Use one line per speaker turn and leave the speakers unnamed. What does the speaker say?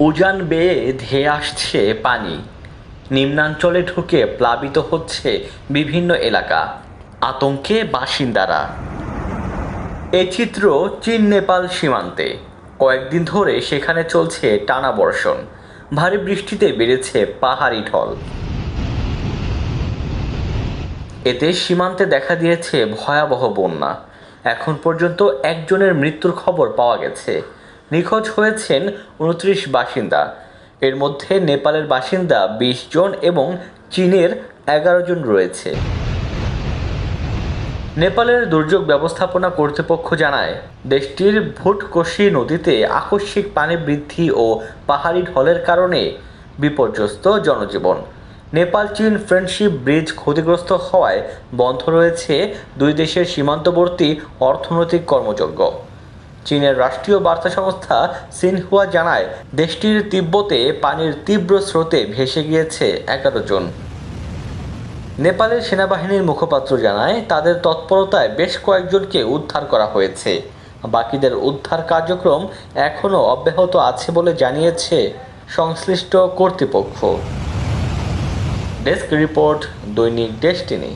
উজান বেয়ে ধেয়ে আসছে পানি, নিম্নাঞ্চলে ঢুকে প্লাবিত হচ্ছে বিভিন্ন এলাকা, আতঙ্কে বাসিন্দারা। এই চিত্র চীন নেপাল সীমান্তে। কয়েকদিন ধরে সেখানে চলছে টানা বর্ষণ, ভারী বৃষ্টিতে বেড়েছে পাহাড়ি ঢল। এতে সীমান্তে দেখা দিয়েছে ভয়াবহ বন্যা। এখন পর্যন্ত একজনের মৃত্যুর খবর পাওয়া গেছে। নিখোঁজ হয়েছেন ২৯ বাসিন্দা। এর মধ্যে নেপালের বাসিন্দা ২০ জন এবং চীনের ১১ জন রয়েছে। নেপালের দুর্যোগ ব্যবস্থাপনা কর্তৃপক্ষ জানায়, দেশটির ভুটকোশি নদীতে আকস্মিক পানি বৃদ্ধি ও পাহাড়ি ঢলের কারণে বিপর্যস্ত জনজীবন। নেপাল চীন ফ্রেন্ডশিপ ব্রিজ ক্ষতিগ্রস্ত হওয়ায় বন্ধ রয়েছে দুই দেশের সীমান্তবর্তী অর্থনৈতিক কর্মযজ্ঞ। চীনের রাষ্ট্রীয় বার্তা সংস্থা সিনহুয়া জানায়, দেশটির তিব্বতে পানির তীব্র স্রোতে ভেসে গিয়েছে ১১ জন। নেপালের সেনাবাহিনীর মুখপাত্র জানায়, তাদের তৎপরতায় বেশ কয়েকজনকে উদ্ধার করা হয়েছে। বাকিদের উদ্ধার কার্যক্রম এখনও অব্যাহত আছে বলে জানিয়েছে সংশ্লিষ্ট কর্তৃপক্ষ। ডেস্ক রিপোর্ট, দৈনিক ডেসটিনি।